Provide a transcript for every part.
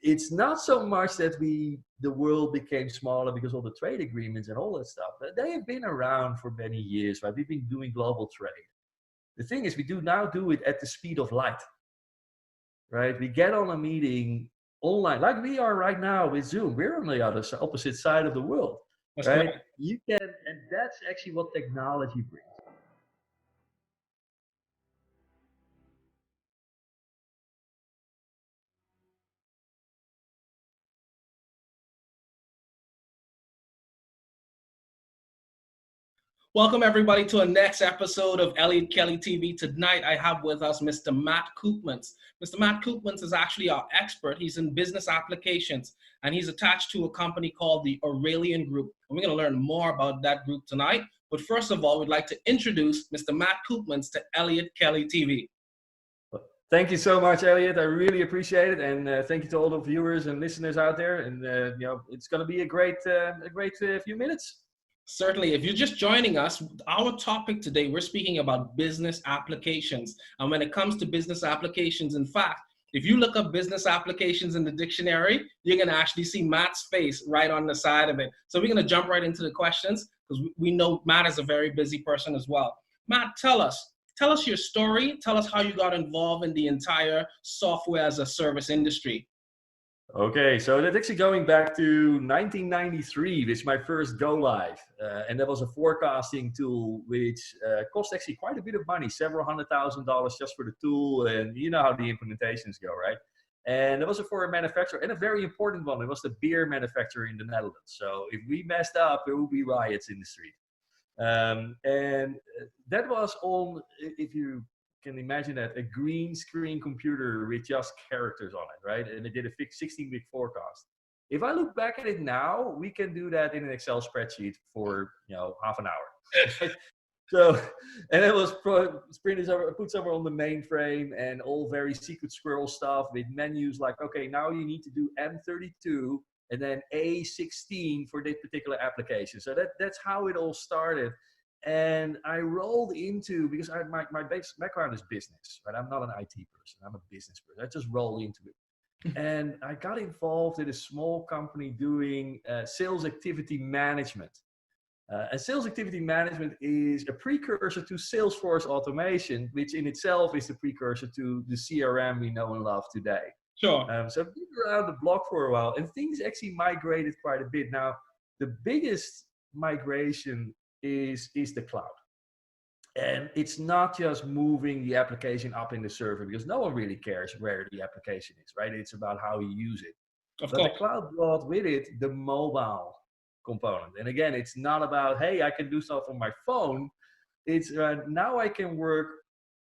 it's not so much that the world became smaller because of the trade agreements and all that stuff. They have been around for many years, right? We've been doing global trade. The thing is, we do now do it at the speed of light, right? We get on a meeting online, like we are right now with Zoom. We're on the opposite side of the world, That's right? correct. You can, and that's actually what technology brings. Welcome everybody to a next episode of Eliot Kelly TV. Tonight I have with us Mr. Matt Koopmans. Mr. Matt Koopmans is actually our expert. He's in business applications and he's attached to a company called the Aurelian Group. And we're going to learn more about that group tonight. But first of all, we'd like to introduce Mr. Matt Koopmans to Eliot Kelly TV. Thank you so much, Elliot. I really appreciate it, and thank you to all the viewers and listeners out there. And it's going to be a great few minutes. Certainly. If you're just joining us, our topic today, we're speaking about business applications. And when it comes to business applications, in fact, if you look up business applications in the dictionary, you're going to actually see Matt's face right on the side of it. So we're going to jump right into the questions because we know Matt is a very busy person as well. Matt, tell us your story. Tell us how you got involved in the entire software as a service industry. Okay, so that's actually going back to 1993, which is my first go live. And that was a forecasting tool, which cost actually quite a bit of money, several $100,000 just for the tool. And you know how the implementations go, right? And it was for a manufacturer, and a very important one. It was the beer manufacturer in the Netherlands. So if we messed up, there would be riots in the street. And that was on, if you can imagine that, a green screen computer with just characters on it, right? And it did a 16-week forecast. If I look back at it now, we can do that in an Excel spreadsheet for half an hour. So, and it was put somewhere on the mainframe, and all very secret squirrel stuff with menus like, okay, now you need to do M32 and then A16 for this particular application. So that's how it all started. And I rolled into, because my background is business, right? I'm not an IT person, I'm a business person. I just rolled into it. And I got involved in a small company doing sales activity management. And sales activity management is a precursor to Salesforce automation, which in itself is the precursor to the CRM we know and love today. Sure. So I've been around the block for a while, and things actually migrated quite a bit. Now, the biggest migration is the cloud. And it's not just moving the application up in the server, because no one really cares where the application is, right? It's about how you use it. Of but course. The cloud brought with it the mobile component. And again, it's not about, hey, I can do stuff on my phone. It's now I can work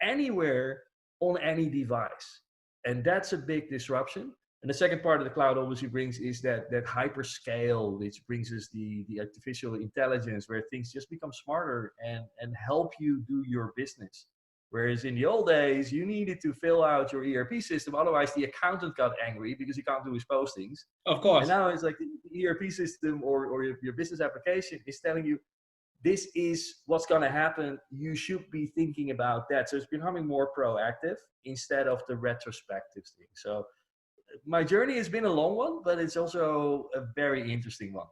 anywhere on any device. And that's a big disruption. And the second part of the cloud obviously brings is that hyperscale, which brings us the artificial intelligence, where things just become smarter and help you do your business. Whereas in the old days, you needed to fill out your ERP system. Otherwise, the accountant got angry because he can't do his postings. Of course. And now it's like the ERP system or your business application is telling you, this is what's going to happen. You should be thinking about that. So it's becoming more proactive instead of the retrospective thing. So my journey has been a long one, but it's also a very interesting one.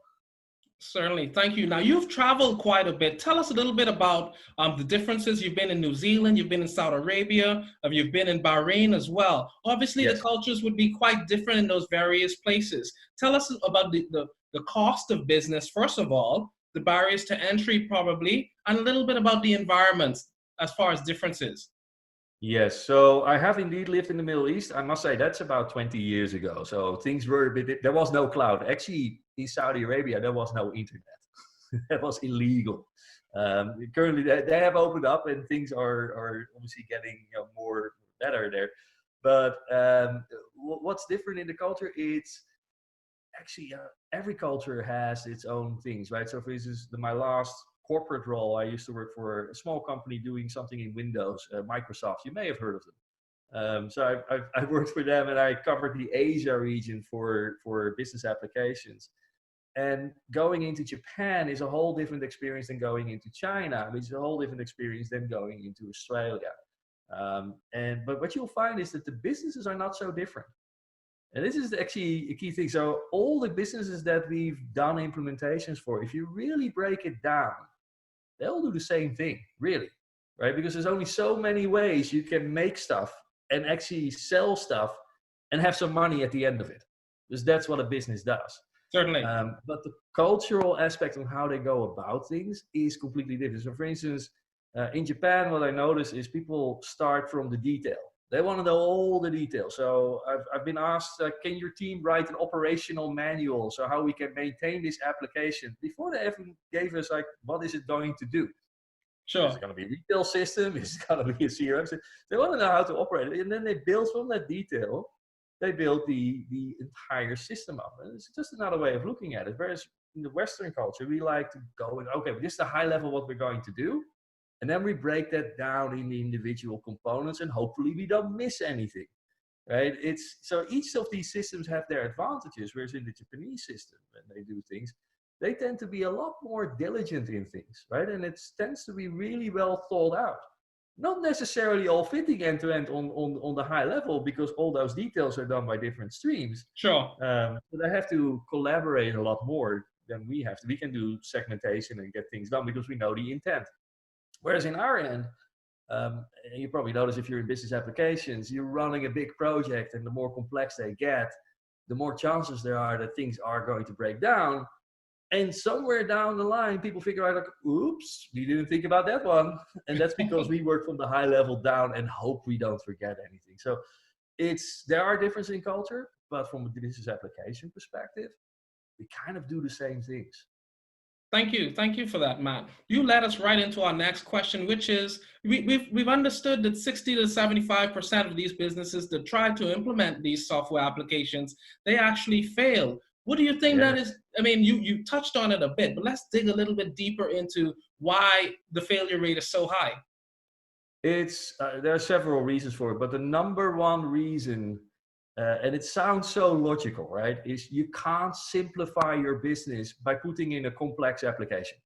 Certainly. Thank you. Now, you've traveled quite a bit. Tell us a little bit about the differences. You've been in New Zealand, you've been in Saudi Arabia, you've been in Bahrain as well. Obviously, yes. The cultures would be quite different in those various places. Tell us about the cost of business, first of all, the barriers to entry probably, and a little bit about the environments as far as differences. Yes, so I have indeed lived in the Middle East. I must say that's about 20 years ago. So things were a bit, there was no cloud. Actually, in Saudi Arabia, there was no internet. That was illegal. Currently, they have opened up and things are obviously getting more better there. But what's different in the culture, it's actually every culture has its own things, right? So for instance, my last corporate role, I used to work for a small company doing something in Windows, Microsoft. You may have heard of them. So I worked for them, and I covered the Asia region for business applications. And going into Japan is a whole different experience than going into China, which is a whole different experience than going into Australia. But what you'll find is that the businesses are not so different. And this is actually a key thing. So all the businesses that we've done implementations for, if you really break it down, they'll do the same thing, really, right? Because there's only so many ways you can make stuff and actually sell stuff and have some money at the end of it. Because that's what a business does. Certainly. But the cultural aspect of how they go about things is completely different. So for instance, in Japan, what I notice is people start from the detail. They want to know all the details. So I've been asked, can your team write an operational manual so how we can maintain this application? Before they even gave us like, what is it going to do? Sure. Is it going to be a retail system? Is it going to be a CRM system? They want to know how to operate it. And then they build from that detail, they build the entire system up. And it's just another way of looking at it. Whereas in the Western culture, we like to go and, okay, but this is the high level what we're going to do. And then we break that down in the individual components and hopefully we don't miss anything, right? So each of these systems have their advantages, whereas in the Japanese system, when they do things, they tend to be a lot more diligent in things, right? And it tends to be really well thought out. Not necessarily all fitting end to end on the high level because all those details are done by different streams. Sure. But I have to collaborate a lot more than we have to. We can do segmentation and get things done because we know the intent. Whereas in our end, you probably notice if you're in business applications, you're running a big project and the more complex they get, the more chances there are that things are going to break down. And somewhere down the line, people figure out, like, oops, we didn't think about that one. And that's because we work from the high level down and hope we don't forget anything. So there are differences in culture, but from a business application perspective, we kind of do the same things. Thank you. Thank you for that, Matt. You led us right into our next question, which is we've understood that 60 to 75% of these businesses that try to implement these software applications, they actually fail. What do you think that is? I mean, you touched on it a bit, but let's dig a little bit deeper into why the failure rate is so high. There are several reasons for it, but the number one reason, and it sounds so logical, right, is you can't simplify your business by putting in a complex application.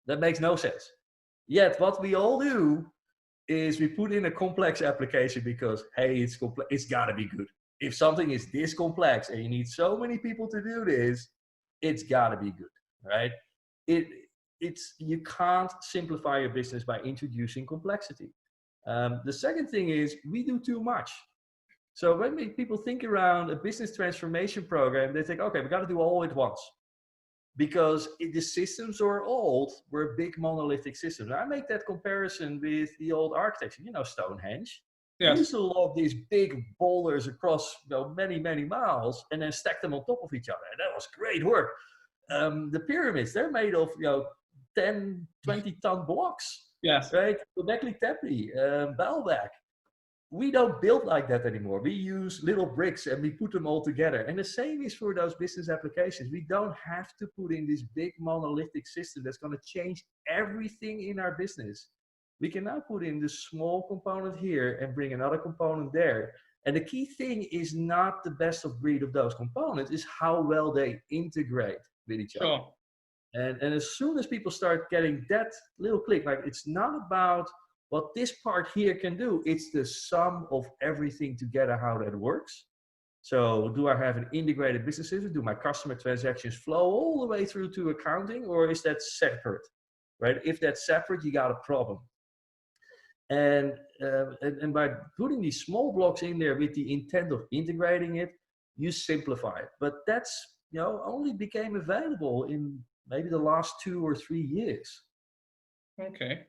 That makes no sense. Yet what we all do is we put in a complex application because, hey, it's complex, it's got to be good. If something is this complex and you need so many people to do this, it's got to be good, right? You can't simplify your business by introducing complexity. The second thing is we do too much. So when people think around a business transformation program, they think, okay, we got to do all at once. Because the systems are old, we're big monolithic systems. And I make that comparison with the old architecture, Stonehenge. Yes. We used to load these big boulders across many, many miles and then stack them on top of each other. And that was great work. The pyramids, they're made of 10, 20-ton blocks. Yes. Right? Göbekli Tepe, Baalbek. We don't build like that anymore. We use little bricks and we put them all together. And the same is for those business applications. We don't have to put in this big monolithic system that's going to change everything in our business. We can now put in this small component here and bring another component there. And the key thing is not the best of breed of those components, is how well they integrate with each other. Sure. And as soon as people start getting that little click, like it's not about what this part here can do, it's the sum of everything together, how that works. So do I have an integrated business system? Do my customer transactions flow all the way through to accounting, or is that separate, right? If that's separate, you got a problem. And by putting these small blocks in there with the intent of integrating it, you simplify it. But that's, only became available in maybe the last 2 or 3 years. Okay.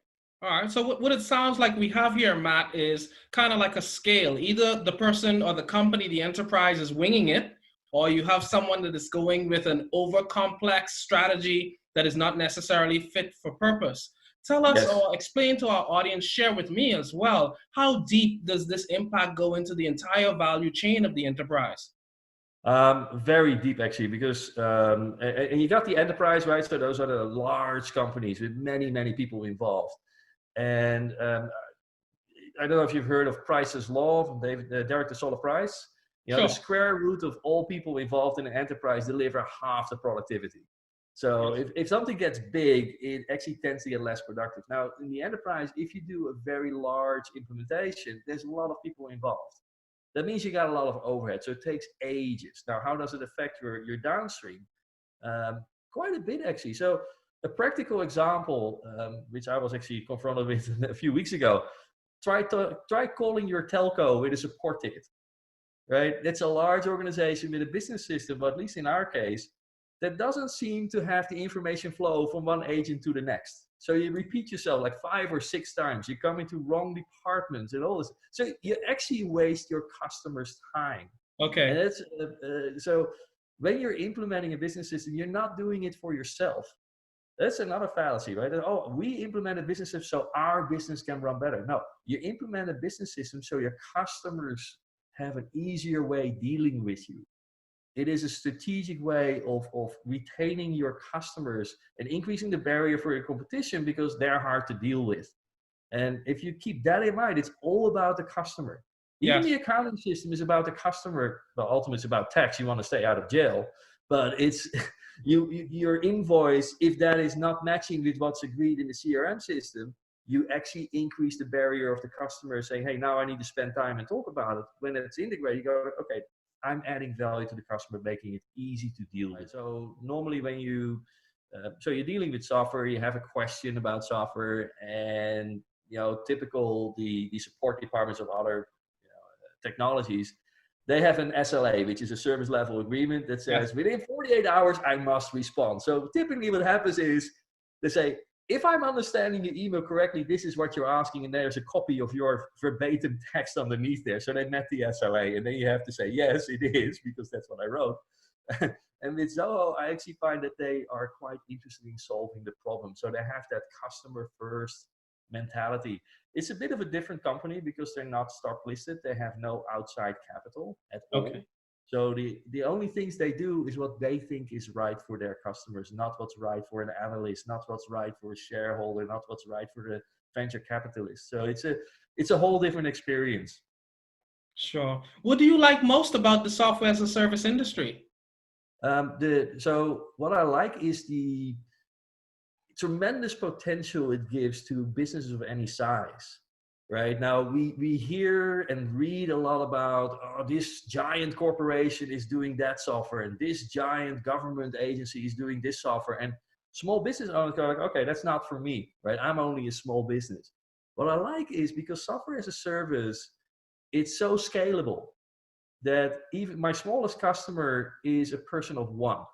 All right. So what it sounds like we have here, Matt, is kind of like a scale. Either the person or the company, the enterprise is winging it, or you have someone that is going with an over-complex strategy that is not necessarily fit for purpose. Tell us, yes, or explain to our audience, share with me as well, how deep does this impact go into the entire value chain of the enterprise? Very deep, actually, because and you got the enterprise, right? So those are the large companies with many, many people involved. And I don't know if you've heard of Price's Law from Derek the Solar Price. Sure. The square root of all people involved in an enterprise deliver half the productivity. So if something gets big, it actually tends to get less productive. Now, in the enterprise, if you do a very large implementation, there's a lot of people involved. That means you got a lot of overhead. So it takes ages. Now, how does it affect your downstream? Quite a bit, actually. So a practical example, which I was actually confronted with a few weeks ago, try calling your telco with a support ticket, right? It's a large organization with a business system, but at least in our case, that doesn't seem to have the information flow from one agent to the next. So you repeat yourself like 5 or 6 times. You come into wrong departments and all this. So you actually waste your customers' time. Okay. And it's so when you're implementing a business system, you're not doing it for yourself. That's another fallacy, right? Oh, we implement a business system so our business can run better. No, you implement a business system so your customers have an easier way dealing with you. It is a strategic way of retaining your customers and increasing the barrier for your competition because they're hard to deal with. And if you keep that in mind, it's all about the customer. Even the accounting system is about the customer. Well, ultimately, it's about tax. You want to stay out of jail. But it's your invoice, if that is not matching with what's agreed in the CRM system, you actually increase the barrier of the customer saying, hey, now I need to spend time and talk about it. When it's integrated, you go, okay, I'm adding value to the customer, making it easy to deal with. So normally when so you're dealing with software, you have a question about software, and typical the support departments of other technologies, they have an SLA, which is a service level agreement that says within 48 hours, I must respond. So typically what happens is they say, if I'm understanding your email correctly, this is what you're asking, and there's a copy of your verbatim text underneath there. So they met the SLA, and then you have to say, yes, it is, because that's what I wrote. And with Zoho, I actually find that they are quite interested in solving the problem. So they have that customer first mentality. It's a bit of a different company because they're not stock listed. They have no outside capital at all. So the only things they do is what they think is right for their customers, not what's right for an analyst, not what's right for a shareholder, not what's right for the venture capitalist. So it's a whole different experience. Sure. What do you like most about the software as a service industry? So what I like is the tremendous potential it gives to businesses of any size. Right now, we hear and read a lot about, oh, this giant corporation is doing that software, and this giant government agency is doing this software. And small business owners go like, okay, that's not for me, right? I'm only a small business. What I like is because software as a service, it's so scalable that even my smallest customer is a person of one.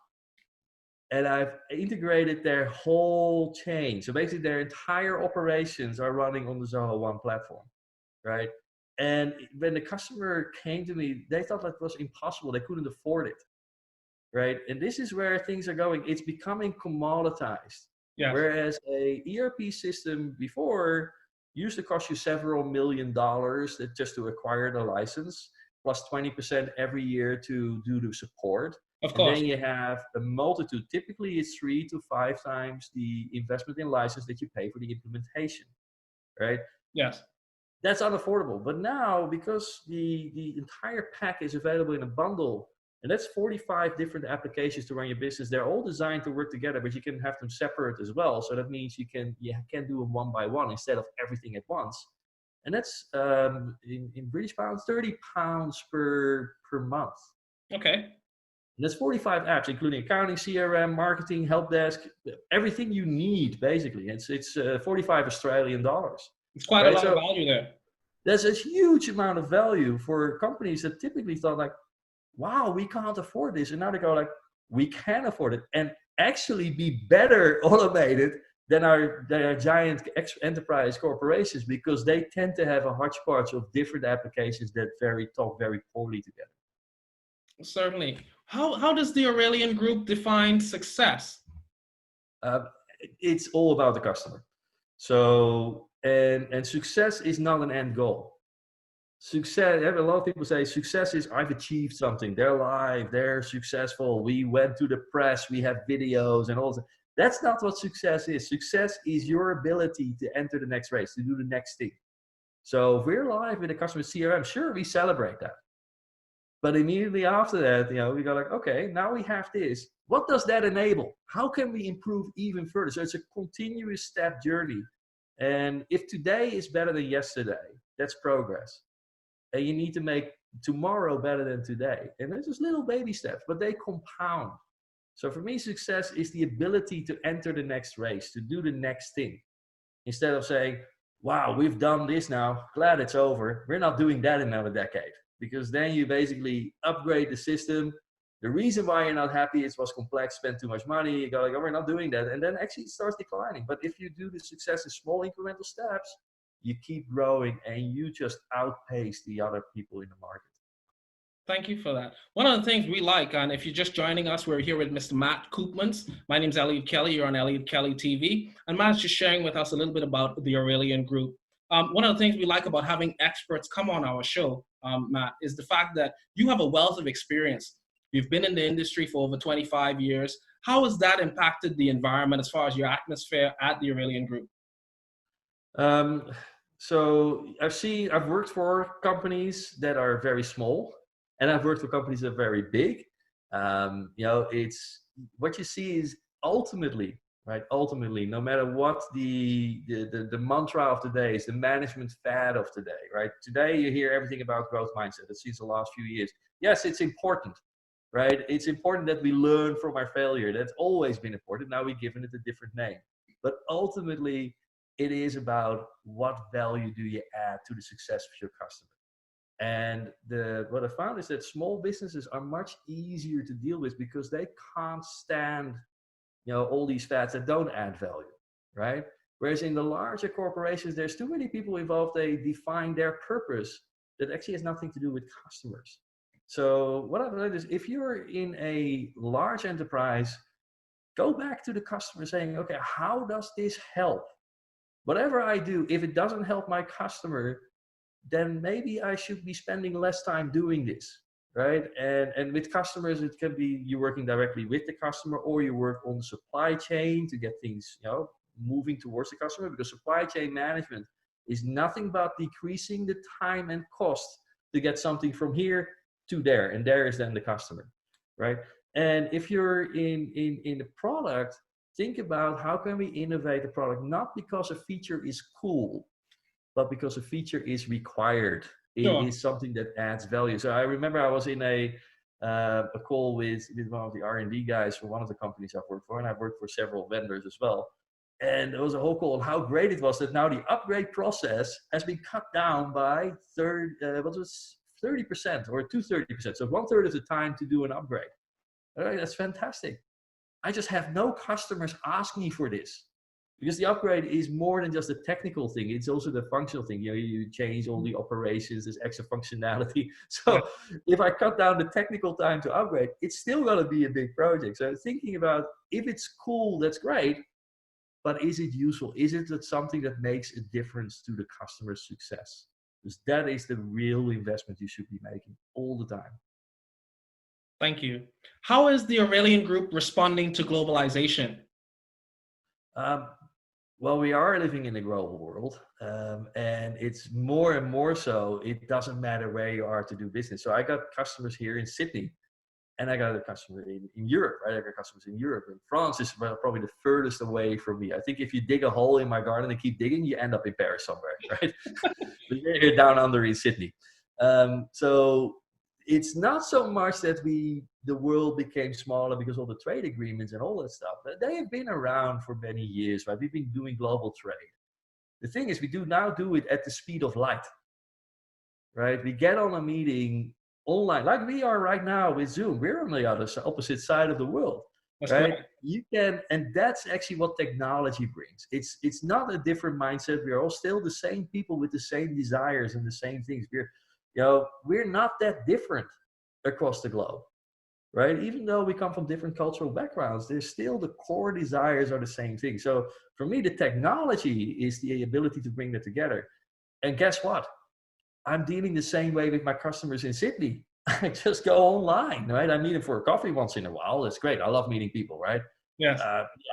And I've integrated their whole chain. So basically their entire operations are running on the Zoho One platform, right? And when the customer came to me, they thought that was impossible. They couldn't afford it, right? And this is where things are going. It's becoming commoditized. Yes. Whereas a ERP system before used to cost you several $1 million just to acquire the license, plus 20% every year to do the support. Of course. And then you have a multitude. Typically, it's 3 to 5 times the investment in license that you pay for the implementation, right? Yes. That's unaffordable. But now, because the entire pack is available in a bundle, and that's 45 different applications to run your business. They're all designed to work together, but you can have them separate as well. So that means you can do them one by one instead of everything at once. And that's in British pounds, £30 per month. Okay. And that's 45 apps, including accounting, CRM, marketing, help desk, everything you need, basically. It's 45 Australian dollars. It's quite a lot of value there. There's a huge amount of value for companies that typically thought like, wow, we can't afford this. And now they go like, we can afford it and actually be better automated than our giant enterprise corporations, because they tend to have a hodgepodge of different applications that talk very poorly together. Certainly. How does the Aurelian Group define success? It's all about the customer. So, and success is not an end goal. Success, a lot of people say success is I've achieved something. They're live, they're successful. We went to the press, we have videos and all that. That's not what success is. Success is your ability to enter the next race, to do the next thing. So if we're live with a customer CRM, sure, we celebrate that. But immediately after that, we go like, okay, now we have this. What does that enable? How can we improve even further? So it's a continuous step journey. And if today is better than yesterday, that's progress. And you need to make tomorrow better than today. And they're just little baby steps, but they compound. So for me, success is the ability to enter the next race, to do the next thing. Instead of saying, wow, we've done this now, glad it's over. We're not doing that in another decade. Because then you basically upgrade the system. The reason why you're not happy is it was complex, spent too much money. You go like, oh, we're not doing that. And then actually it starts declining. But if you do the success in small incremental steps, you keep growing and you just outpace the other people in the market. Thank you for that. One of the things we like, and if you're just joining us, we're here with Mr. Matt Koopmans. My name's Eliot Kelly. You're on Eliot Kelly TV. And Matt's just sharing with us a little bit about the Aurelian Group. One of the things we like about having experts come on our show, Matt, is the fact that you have a wealth of experience. You've been in the industry for over 25 years. How has that impacted the environment as far as your atmosphere at the Aurelian Group? So I've worked for companies that are very small, and I've worked for companies that are very big. It's what you see is ultimately, right? Ultimately, no matter what the mantra of today is, the management fad of today, right? Today you hear everything about growth mindset. It's since the last few years. Yes, it's important, right? It's important that we learn from our failure. That's always been important. Now we've given it a different name. But ultimately, it is about what value do you add to the success of your customer. And what I found is that small businesses are much easier to deal with because they can't stand, all these fads that don't add value, right? Whereas in the larger corporations, there's too many people involved. They define their purpose that actually has nothing to do with customers. So what I've learned is if you're in a large enterprise, go back to the customer saying, okay, how does this help? Whatever I do, if it doesn't help my customer, then maybe I should be spending less time doing this, right? And with customers, it can be you working directly with the customer, or you work on the supply chain to get things, moving towards the customer, because supply chain management is nothing but decreasing the time and cost to get something from here to there, and there is then the customer, right? And if you're in the product, think about how can we innovate the product, not because a feature is cool, but because a feature is required. It is something that adds value. So I remember I was in a call with one of the R&D guys for one of the companies I've worked for, and I've worked for several vendors as well. And there was a whole call on how great it was that now the upgrade process has been cut down by 30% or to 30%. So 1/3 of the time to do an upgrade. All right, that's fantastic. I just have no customers ask me for this. Because the upgrade is more than just a technical thing. It's also the functional thing. You change all the operations, there's extra functionality. So if I cut down the technical time to upgrade, it's still going to be a big project. So thinking about if it's cool, that's great. But is it useful? Is it something that makes a difference to the customer's success? Because that is the real investment you should be making all the time. Thank you. How is the Aurelian Group responding to globalization? Well, we are living in a global world, and it's more and more so. It doesn't matter where you are to do business. So I got customers here in Sydney, and I got a customer in Europe, right? I got customers in Europe, and France is probably the furthest away from me. I think if you dig a hole in my garden and keep digging, you end up in Paris somewhere, right? But you're here down under in Sydney. So it's not so much that the world became smaller because of the trade agreements and all that stuff. They have been around for many years, right? We've been doing global trade. The thing is, we now do it at the speed of light, right? We get on a meeting online, like we are right now with Zoom. We're on the opposite side of the world, right? Correct. You can, and that's actually what technology brings. It's not a different mindset. We're all still the same people with the same desires and the same things. We're not that different across the globe, right? Even though we come from different cultural backgrounds, there's still the core desires are the same thing. So for me, the technology is the ability to bring that together. And guess what? I'm dealing the same way with my customers in Sydney. I just go online, right? I meet them for a coffee once in a while. That's great. I love meeting people, right? Yes.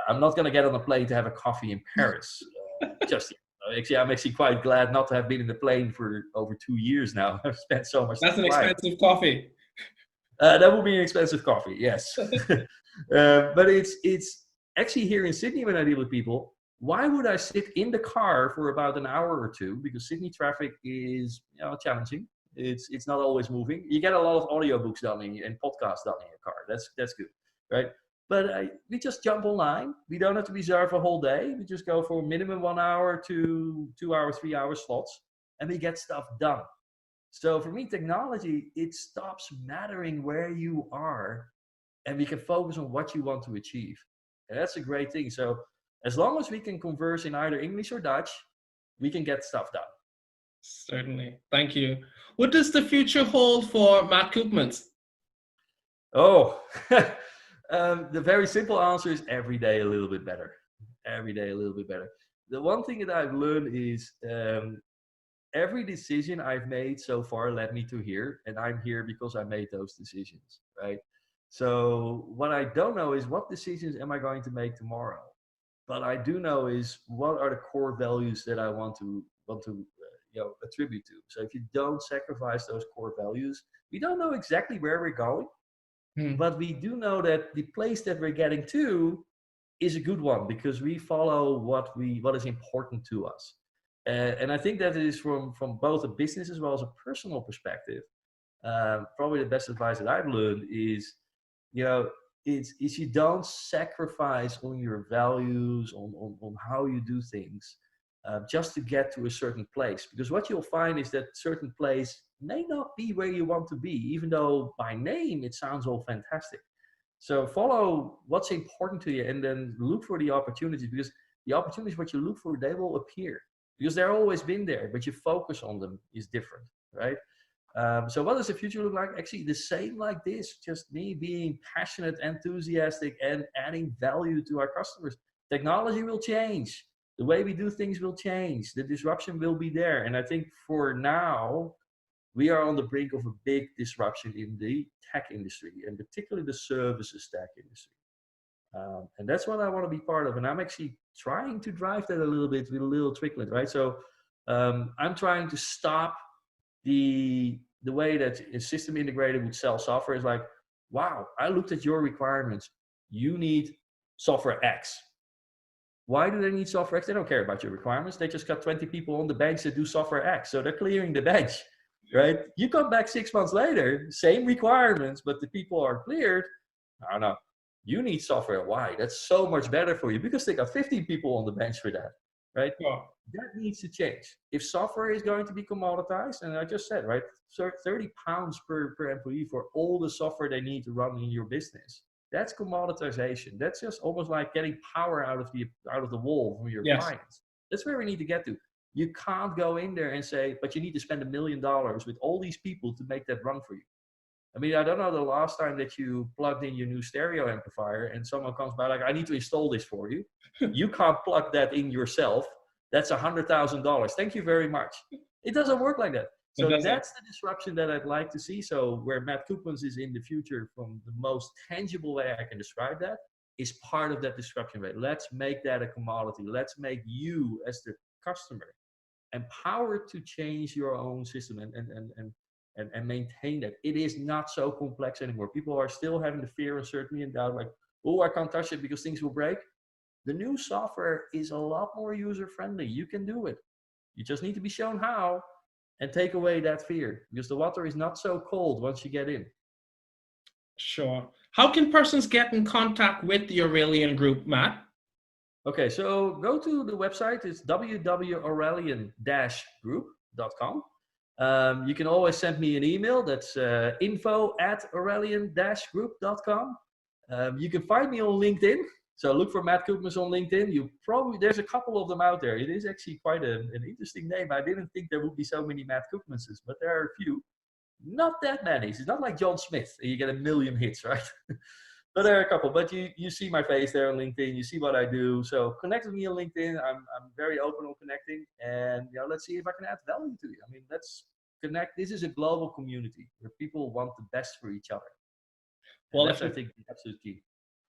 I'm not going to get on a plane to have a coffee in Paris. I'm actually quite glad not to have been in the plane for over 2 years now. I've spent so much time. That's an expensive coffee. That will be an expensive coffee, yes. But it's actually here in Sydney when I deal with people, why would I sit in the car for about an hour or two? Because Sydney traffic is challenging. It's not always moving. You get a lot of audiobooks done and podcasts done in your car. That's good, right? But we just jump online. We don't have to reserve a whole day. We just go for minimum 1 hour to 2 hour, 3 hour slots, and we get stuff done. So for me, technology, it stops mattering where you are, and we can focus on what you want to achieve. And that's a great thing. So as long as we can converse in either English or Dutch, we can get stuff done. Certainly. Thank you. What does the future hold for Matt Koopmans? Oh, the very simple answer is every day a little bit better. Every day a little bit better. The one thing that I've learned is every decision I've made so far led me to here, and I'm here because I made those decisions, right? So what I don't know is what decisions am I going to make tomorrow? But I do know is what are the core values that I want to attribute to. So if you don't sacrifice those core values, we don't know exactly where we're going, but we do know that the place that we're getting to is a good one because we follow what is important to us. And I think that is from both a business as well as a personal perspective. Probably the best advice that I've learned is, is you don't sacrifice on your values, on how you do things, just to get to a certain place. Because what you'll find is that certain place may not be where you want to be, even though by name it sounds all fantastic. So follow what's important to you and then look for the opportunities, because the opportunities, what you look for, they will appear because they're always been there, but you focus on them is different, right? So what does the future look like? Actually, the same like this, just me being passionate, enthusiastic, and adding value to our customers. Technology will change. The way we do things will change. The disruption will be there. And I think for now, we are on the brink of a big disruption in the tech industry, and particularly the services tech industry. And that's what I want to be part of. And I'm actually trying to drive that a little bit with a little tricklet, right? So I'm trying to stop the way that a system integrator would sell software. Is like, wow, I looked at your requirements. You need software X. Why do they need software X? They don't care about your requirements. They just got 20 people on the bench that do software X. So they're clearing the bench, right? You come back 6 months later, same requirements, but the people are cleared. No, you need software Y. That's so much better for you because they got 15 people on the bench for that, right? Yeah. That needs to change. If software is going to be commoditized, and I just said, right, so 30 pounds per employee for all the software they need to run in your business. That's commoditization. That's just almost like getting power out of the wall from your clients. That's where we need to get to. You can't go in there and say, but you need to spend $1 million with all these people to make that run for you. I mean, I don't know the last time that you plugged in your new stereo amplifier and someone comes by like, I need to install this for you. You can't plug that in yourself. That's $100,000. Thank you very much. It doesn't work like that. So that's the disruption that I'd like to see. So where Matt Koopmans is in the future, from the most tangible way I can describe that, is part of that disruption rate. Let's make that a commodity. Let's make you as the customer empowered to change your own system and maintain that. It is not so complex anymore. People are still having the fear, uncertainty, and doubt, like, oh, I can't touch it because things will break. The new software is a lot more user-friendly. You can do it. You just need to be shown how and take away that fear, because the water is not so cold once you get in. Sure. How can persons get in contact with the Aurelian Group, Matt? Okay, so go to the website. It's www.aurelian-group.com. You can always send me an email. That's info@aurelian-group.com. You can find me on LinkedIn. So look for Matt Koopmans on LinkedIn. There's a couple of them out there. It is actually quite an interesting name. I didn't think there would be so many Matt Koopmanses, but there are a few. Not that many. It's not like John Smith. You get 1 million hits, right? But there are a couple. But you see my face there on LinkedIn. You see what I do. So connect with me on LinkedIn. I'm very open on connecting. And let's see if I can add value to you. I mean, let's connect. This is a global community where people want the best for each other. Well, that's, I think, the absolute key.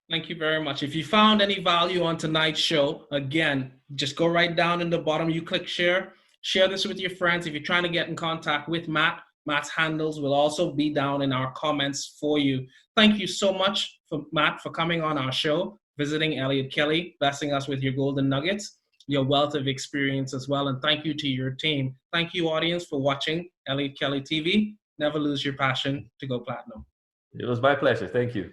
Thank you very much. If you found any value on tonight's show, again, just go right down in the bottom. You click share. Share this with your friends. If you're trying to get in contact with Matt, Matt's handles will also be down in our comments for you. Thank you so much, Matt, for coming on our show, visiting Eliot Kelly, blessing us with your golden nuggets. your wealth of experience as well. And thank you to your team. Thank you, audience, for watching Eliot Kelly TV. Never lose your passion to go platinum. It was my pleasure. Thank you.